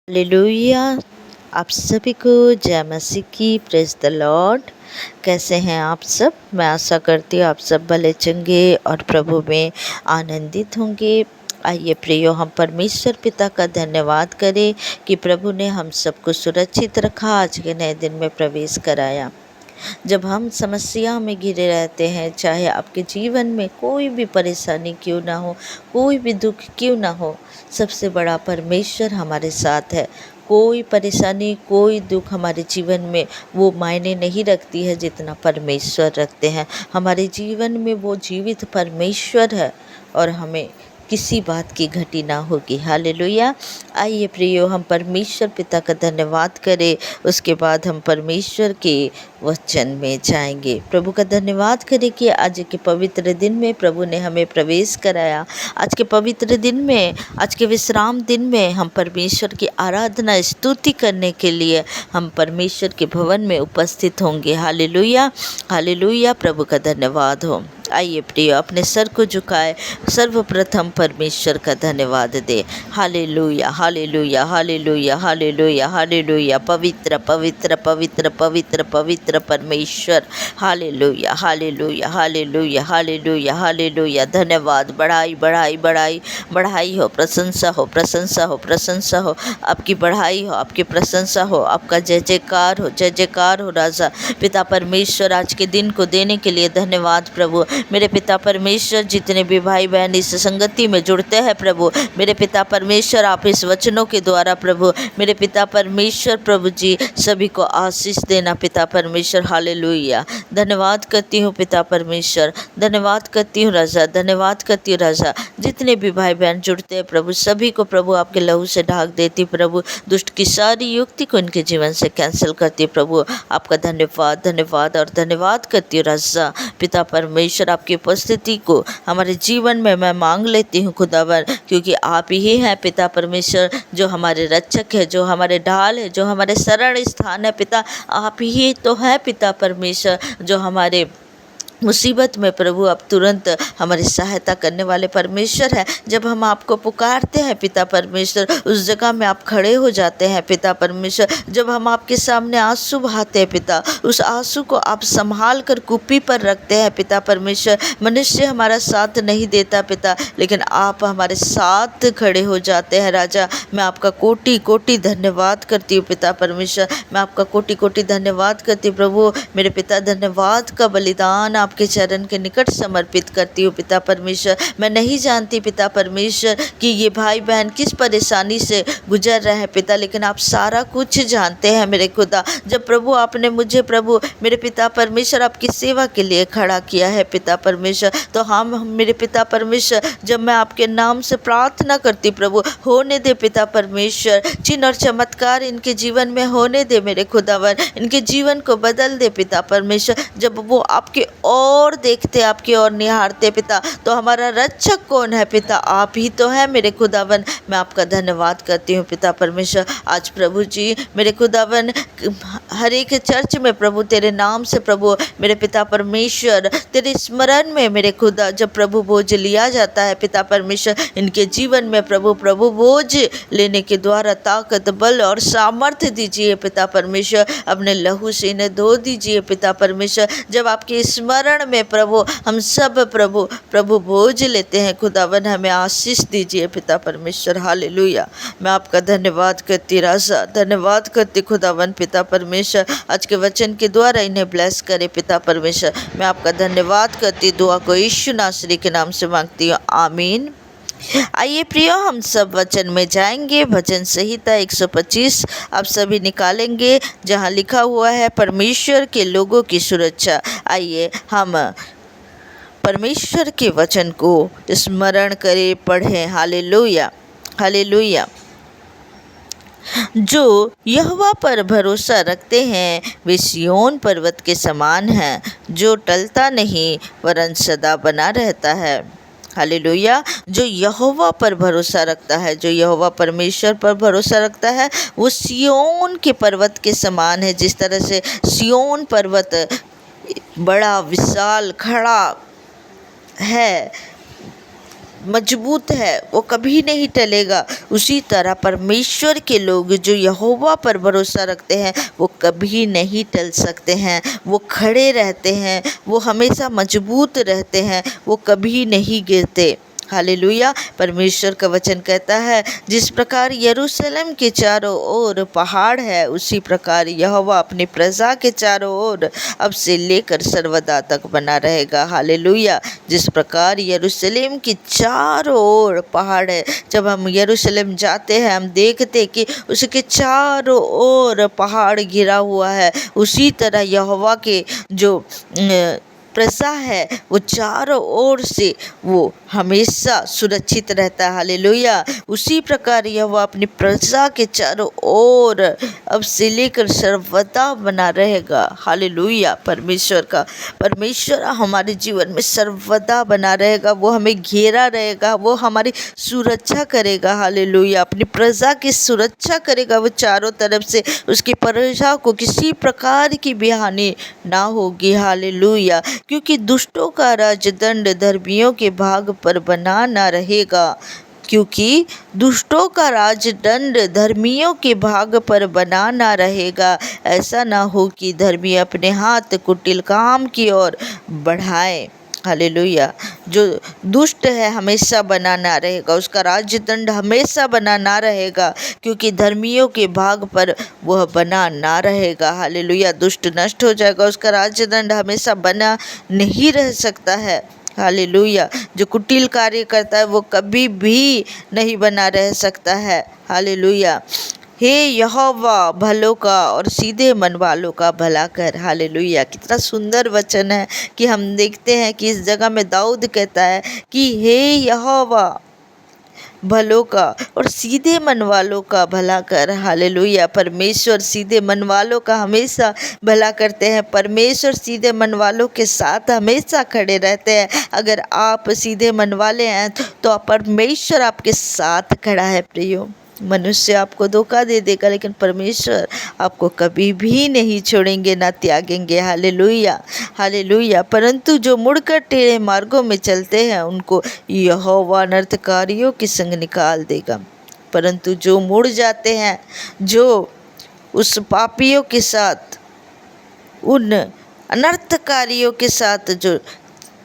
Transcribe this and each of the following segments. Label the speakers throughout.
Speaker 1: Hallelujah. आप सभी को जय मसीह की। Praise the Lord. कैसे हैं आप सब? मैं आशा करती हूँ आप सब भले चंगे और प्रभु में आनंदित होंगे। आइए प्रियो, हम परमेश्वर पिता का धन्यवाद करें कि प्रभु ने हम सबको सुरक्षित रखा, आज के नए दिन में प्रवेश कराया। जब हम समस्या में घिरे रहते हैं, चाहे आपके जीवन में कोई भी परेशानी क्यों ना हो, कोई भी दुख क्यों ना हो, सबसे बड़ा परमेश्वर हमारे साथ है। कोई परेशानी, कोई दुख हमारे जीवन में वो मायने नहीं रखती है जितना परमेश्वर रखते हैं। हमारे जीवन में वो जीवित परमेश्वर है और हमें किसी बात की घटी ना होगी। हालेलुया। आइए प्रियो, हम परमेश्वर पिता का धन्यवाद करें, उसके बाद हम परमेश्वर के वचन में जाएंगे। प्रभु का धन्यवाद करें कि आज के पवित्र दिन में प्रभु ने हमें प्रवेश कराया। आज के पवित्र दिन में, आज के विश्राम दिन में हम परमेश्वर की आराधना स्तुति करने के लिए हम परमेश्वर के भवन में उपस्थित होंगे। Hallelujah, hallelujah. प्रभु का धन्यवाद हो। आइए प्रिय, अपने सर को झुकाए, सर्वप्रथम परमेश्वर का धन्यवाद दे। हालेलुया, हालेलुया, हालेलुया, हालेलुया, हालेलुया। पवित्र पवित्र पवित्र पवित्र पवित्र परमेश्वर। हालेलुया, हालेलुया, हालेलुया, हालेलुया, हालेलुया। धन्यवाद। बढ़ाई बढ़ाई बढ़ाई बढ़ाई हो, प्रशंसा हो, प्रशंसा हो, प्रशंसा हो। आपकी बढ़ाई हो, आपकी प्रशंसा हो, आपका जय जयकार हो, जय जयकार हो। राजा पिता परमेश्वर, आज के दिन को देने के लिए धन्यवाद प्रभु। मेरे पिता परमेश्वर, जितने भी भाई बहन इस संगति में जुड़ते हैं प्रभु, मेरे पिता परमेश्वर, आप इस वचनों के द्वारा प्रभु, मेरे पिता परमेश्वर प्रभु जी, सभी को आशीष देना पिता परमेश्वर। हालेलुया। धन्यवाद करती हूँ पिता परमेश्वर, धन्यवाद करती हूँ राजा, धन्यवाद करती हूँ राजा। जितने भी भाई बहन जुड़ते हैं प्रभु, सभी को प्रभु आपके लहू से ढाक देती प्रभु। दुष्ट की सारी युक्ति को इनके जीवन से कैंसिल करती प्रभु। आपका धन्यवाद, धन्यवाद और धन्यवाद करती हूँ राजा। पिता परमेश्वर, आपकी उपस्थिति को हमारे जीवन में मैं मांग लेती हूँ खुदावर, क्योंकि आप ही हैं पिता परमेश्वर, जो हमारे रक्षक है, जो हमारे ढाल है, जो हमारे शरण स्थान है। पिता आप ही तो हैं पिता परमेश्वर, जो हमारे मुसीबत में प्रभु अब तुरंत हमारी सहायता करने वाले परमेश्वर है। जब हम आपको पुकारते हैं पिता परमेश्वर, उस जगह में आप खड़े हो जाते हैं पिता परमेश्वर। जब हम आपके सामने आंसू बहाते हैं पिता, उस आंसू को आप संभाल कर कुप्पी पर रखते हैं पिता परमेश्वर। मनुष्य हमारा साथ नहीं देता पिता, लेकिन आप हमारे साथ खड़े हो जाते हैं राजा। मैं आपका कोटि कोटि धन्यवाद करती हूँ पिता परमेश्वर, मैं आपका कोटि कोटि धन्यवाद करती हूँ प्रभु। मेरे पिता, धन्यवाद का बलिदान आपके चरण के निकट समर्पित करती हूँ पिता परमेश्वर। मैं नहीं जानती पिता परमेश्वर कि ये भाई बहन किस परेशानी से गुजर रहे हैं पिता, लेकिन आप सारा कुछ जानते हैं मेरे खुदा। जब प्रभु आपने मुझे प्रभु मेरे पिता परमेश्वर आपकी सेवा के लिए खड़ा किया है पिता परमेश्वर, तो हम मेरे पिता परमेश्वर, जब मैं आपके नाम से प्रार्थना करती प्रभु, होने दे पिता परमेश्वर, चिन्ह और चमत्कार इनके जीवन में होने दे मेरे खुदावर, इनके जीवन को बदल दे पिता परमेश्वर। जब वो आपके और देखते, आपकी ओर निहारते पिता, तो हमारा रक्षक कौन है पिता? आप ही तो है मेरे खुदावन। मैं आपका धन्यवाद करती हूँ पिता परमेश्वर। आज प्रभु जी मेरे खुदावन, हर एक चर्च में प्रभु तेरे नाम से प्रभु मेरे पिता परमेश्वर, तेरे स्मरण में मेरे खुदा, जब प्रभु बोझ लिया जाता है पिता परमेश्वर, इनके जीवन में प्रभु बोझ लेने के द्वारा ताकत, बल और सामर्थ्य दीजिए पिता परमेश्वर। अपने लहू से इन्हें धो दीजिए पिता परमेश्वर। जब आपके स्मरण में प्रभु हम सब प्रभु बोझ लेते हैं खुदावन, हमें आशीष दीजिए पिता परमेश्वर। हालेलुया। मैं आपका धन्यवाद करती राजा, धन्यवाद करती खुदावन पिता परमेश्वर। आज के वचन के द्वारा इन्हें ब्लेस करे पिता परमेश्वर। मैं आपका धन्यवाद करती, दुआ को यीशु नासरी के नाम से मांगती हूँ, आमीन। आइए प्रियो, हम सब वचन में जाएंगे। भजन संहिता 125 आप सभी निकालेंगे, जहाँ लिखा हुआ है परमेश्वर के लोगों की सुरक्षा। आइए हम परमेश्वर के वचन को स्मरण करें, पढ़ें। Hallelujah, hallelujah. जो यहोवा पर भरोसा रखते हैं वे सिय्योन पर्वत के समान हैं, जो टलता नहीं वरन सदा बना रहता है। हालेलुया। जो यहोवा पर भरोसा रखता है, जो यहोवा परमेश्वर पर भरोसा रखता है, वो सिय्योन के पर्वत के समान है। जिस तरह से सिय्योन पर्वत बड़ा विशाल खड़ा है, मजबूत है वो कभी नहीं टलेगा, उसी तरह परमेश्वर के लोग जो यहोवा पर भरोसा रखते हैं वो कभी नहीं टल सकते हैं। वो खड़े रहते हैं, वो हमेशा मजबूत रहते हैं, वो कभी नहीं गिरते। हालेलुया। परमेश्वर का वचन कहता है, जिस प्रकार यरूशलेम के चारों ओर पहाड़ है, उसी प्रकार यहोवा अपनी प्रजा के चारों ओर अब से लेकर सर्वदा तक बना रहेगा। हालेलुया। जिस प्रकार यरूशलेम के चारों ओर पहाड़ है, जब हम यरूशलेम जाते हैं हम देखते कि उसके चारों ओर पहाड़ घिरा हुआ है, उसी तरह यहोवा के जो प्रजा है वो चारों ओर से वो हमेशा सुरक्षित रहता है। हालेलुया। उसी प्रकार यहोवा अपनी प्रजा के चारों ओर अब से लेकर सर्वदा बना रहेगा। हालेलुया। परमेश्वर हमारे जीवन में सर्वदा बना रहेगा, वो हमें घेरा रहेगा, वो हमारी सुरक्षा करेगा। हालेलुया। अपनी प्रजा की सुरक्षा करेगा, वो चारों तरफ से उसकी प्रजा को किसी प्रकार की भी हानि ना होगी। हालेलुया। क्योंकि दुष्टों का राजदंड धर्मियों के भाग पर बना ना रहेगा। क्योंकि दुष्टों का राजदंड धर्मियों के भाग पर बना ना रहेगा। ऐसा ना हो कि धर्मी अपने हाथ कुटिल काम की ओर बढ़ाए। हालेलुया। जो दुष्ट है हमेशा बना ना रहेगा, उसका राजदंड हमेशा बना ना रहेगा, क्योंकि धर्मियों के भाग पर वह बना ना रहेगा। हालेलुया। दुष्ट नष्ट हो जाएगा, उसका राजदंड हमेशा बना नहीं रह सकता है। हालेलुया। जो कुटिल कार्य करता है वो कभी भी नहीं बना रह सकता है। हालेलुया। हे यहोवा भलों का और सीधे मन वालों का भला कर। हालेलुया। कितना सुंदर वचन है कि हम देखते हैं कि इस जगह में दाऊद कहता है कि हे यहोवा भलों का और सीधे मन वालों का भला कर। हालेलुया। परमेश्वर सीधे मन वालों का हमेशा भला करते हैं। परमेश्वर सीधे मन वालों के साथ हमेशा खड़े रहते हैं। अगर आप सीधे मन वाले हैं तो परमेश्वर आपके साथ खड़ा है। प्रियो, मनुष्य आपको धोखा दे देगा लेकिन परमेश्वर आपको कभी भी नहीं छोड़ेंगे ना त्यागेंगे। हालेलुया। हालेलुया। परंतु जो मुड़कर टेढ़े मार्गों में चलते हैं उनको यहोवा अनर्थकारियों के संग निकाल देगा। परंतु जो मुड़ जाते हैं, जो उस पापियों के साथ, उन अनर्थकारियों के साथ जो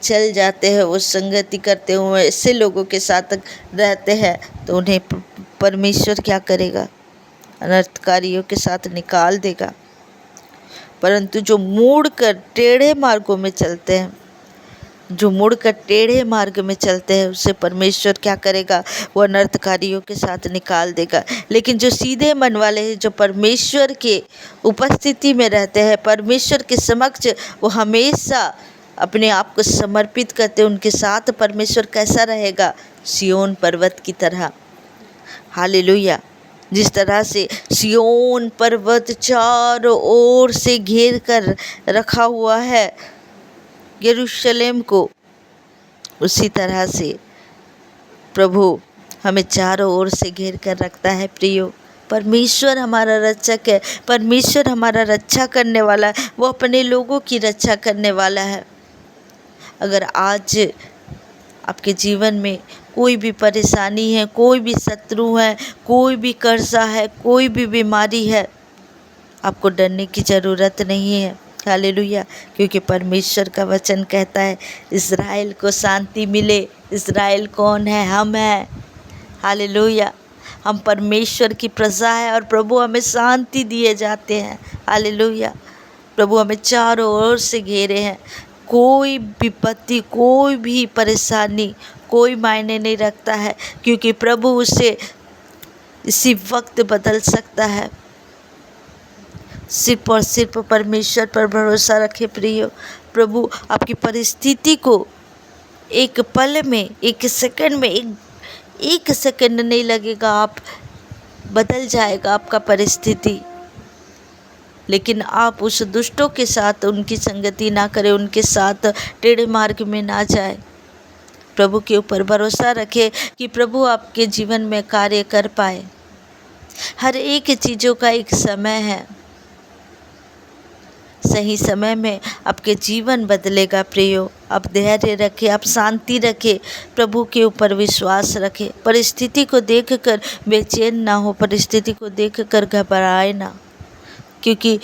Speaker 1: चल जाते हैं, वो संगति करते हुए ऐसे लोगों के साथ रहते हैं, तो उन्हें परमेश्वर क्या करेगा? अनर्थकारियों के साथ निकाल देगा। परंतु जो मुड़ कर टेढ़े मार्गों में चलते हैं, जो मुड़ कर टेढ़े मार्ग में चलते हैं, उसे परमेश्वर क्या करेगा? वो अनर्थकारियों के साथ निकाल देगा। लेकिन जो सीधे मन वाले हैं, जो परमेश्वर के उपस्थिति में रहते हैं, परमेश्वर के समक्ष वो हमेशा अपने आप को समर्पित करते, उनके साथ परमेश्वर कैसा रहेगा? सिय्योन पर्वत की तरह। हालेलुया। जिस तरह से सिय्योन पर्वत चारों ओर से घेर कर रखा हुआ है यरूशलेम को, उसी तरह से प्रभु हमें चारों ओर से घेर कर रखता है। प्रियो, परमेश्वर हमारा रक्षक है, परमेश्वर हमारा रक्षा करने वाला है, वो अपने लोगों की रक्षा करने वाला है। अगर आज आपके जीवन में कोई भी परेशानी है, कोई भी शत्रु है, कोई भी कर्जा है, कोई भी बीमारी है, आपको डरने की ज़रूरत नहीं है। हालेलुया। क्योंकि परमेश्वर का वचन कहता है इस्राएल को शांति मिले। इस्राएल कौन है? हम हैं। हालेलुया। हम परमेश्वर की प्रजा है और प्रभु हमें शांति दिए जाते हैं। हालेलुया। प्रभु हमें चारों ओर से घेरे हैं। कोई विपत्ति, कोई भी परेशानी कोई मायने नहीं रखता है, क्योंकि प्रभु उसे इसी वक्त बदल सकता है। सिर्फ और सिर्फ परमेश्वर पर भरोसा रखें। प्रियो, प्रभु आपकी परिस्थिति को एक पल में, एक सेकंड में, एक सेकंड नहीं लगेगा, आप बदल जाएगा आपका परिस्थिति। लेकिन आप उस दुष्टों के साथ उनकी संगति ना करें, उनके साथ टेढ़े मार्ग में ना जाए। प्रभु के ऊपर भरोसा रखें कि प्रभु आपके जीवन में कार्य कर पाए। हर एक चीज़ों का एक समय है। सही समय में आपके जीवन बदलेगा प्रियो। आप धैर्य रखें, आप शांति रखें, प्रभु के ऊपर विश्वास रखें। परिस्थिति को देखकर बेचैन ना हो, परिस्थिति को देखकर घबराए ना, क्योंकि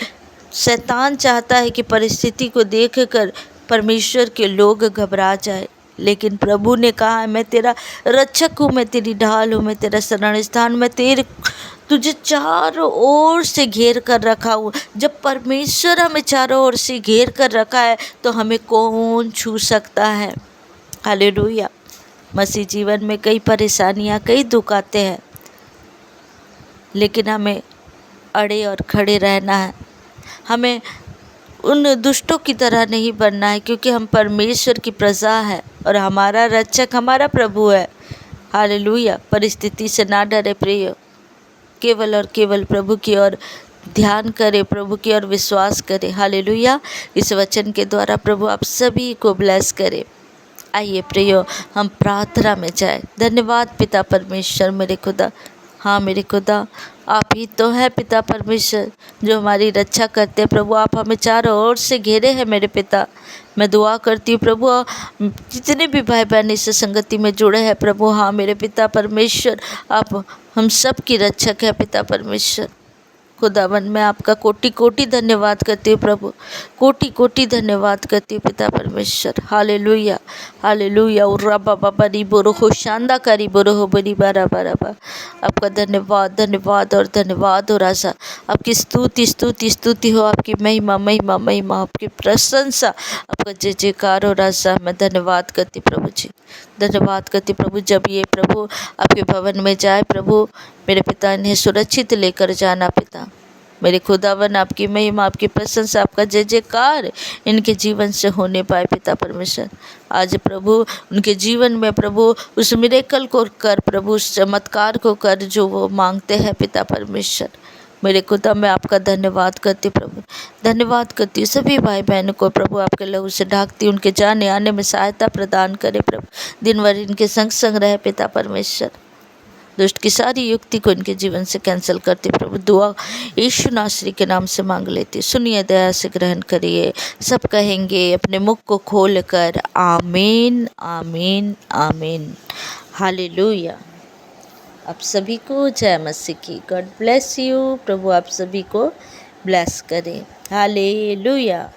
Speaker 1: शैतान चाहता है कि परिस्थिति को देखकर परमेश्वर के लोग घबरा जाए। लेकिन प्रभु ने कहा है, मैं तेरा रक्षक हूँ, मैं तेरी ढाल हूँ, मैं तेरा शरण स्थान, मैं तुझे चारों ओर से घेर कर रखा हूँ। जब परमेश्वर हमें चारों ओर से घेर कर रखा है तो हमें कौन छू सकता है। हालेलुया। मसीह जीवन में कई परेशानियाँ, कई दुख आते हैं, लेकिन हमें अड़े और खड़े रहना है। हमें उन दुष्टों की तरह नहीं बनना है, क्योंकि हम परमेश्वर की प्रजा है और हमारा रक्षक हमारा प्रभु है। हालेलुया। परिस्थिति से ना डरे प्रिय, केवल और केवल प्रभु की ओर ध्यान करें, प्रभु की ओर विश्वास करें। हालेलुया। इस वचन के द्वारा प्रभु आप सभी को ब्लेस करें। आइए प्रियो, हम प्रार्थना में जाए। धन्यवाद पिता परमेश्वर मेरे खुदा। हाँ मेरे खुदा, आप ही तो है पिता परमेश्वर जो हमारी रक्षा करते हैं। प्रभु आप हमें चारों ओर से घेरे हैं मेरे पिता। मैं दुआ करती हूँ प्रभु, जितने भी भाई बहन इस संगति में जुड़े हैं प्रभु, हाँ मेरे पिता परमेश्वर, आप हम सब की रक्षक है पिता परमेश्वर। खुदावन मैं आपका कोटि कोटि धन्यवाद करती हूँ प्रभु, कोटि कोटि धन्यवाद करती हूँ पिता परमेश्वर। हालेलुया हालेलुया। उर्रा बाबा बरी बोरो हो शानदा करी बोरो हो बरी बारा बारा बा। आपका धन्यवाद धन्यवाद और धन्यवाद हो राजा। आपकी स्तुति स्तुति स्तुति हो, आपकी महिमा महिमा महिमा, आपकी प्रशंसा, आपका जय जयकार हो राजा। मैं धन्यवाद करती प्रभु जी, धन्यवाद करती प्रभु। जब ये प्रभु आपके भवन में जाए प्रभु, मेरे पिता इन्हें सुरक्षित लेकर जाना पिता। मेरे खुदावन आपकी महिमा, आपकी प्रशंसा, आपका जय जयकार इनके जीवन से होने पाए पिता परमेश्वर। आज प्रभु उनके जीवन में प्रभु उस मिरेकल को कर प्रभु, उस चमत्कार को कर जो वो मांगते हैं पिता परमेश्वर। मेरे खुदा मैं आपका धन्यवाद करती प्रभु, धन्यवाद करती हूँ। सभी भाई बहनों को प्रभु आपके लहू से ढाकती, उनके जाने आने में सहायता प्रदान करे प्रभु। दिन भर इनके संग संग रहे पिता परमेश्वर। दुष्ट की सारी युक्ति को इनके जीवन से कैंसिल करती प्रभु। दुआ यीशु नासरी के नाम से मांग लेती। सुनिए, दया से ग्रहण करिए। सब कहेंगे अपने मुख को खोल कर आमीन आमीन आमीन। हालेलुया। आप सभी को जय मसीह की। God bless you. प्रभु आप सभी को ब्लेस करें। हालेलुया।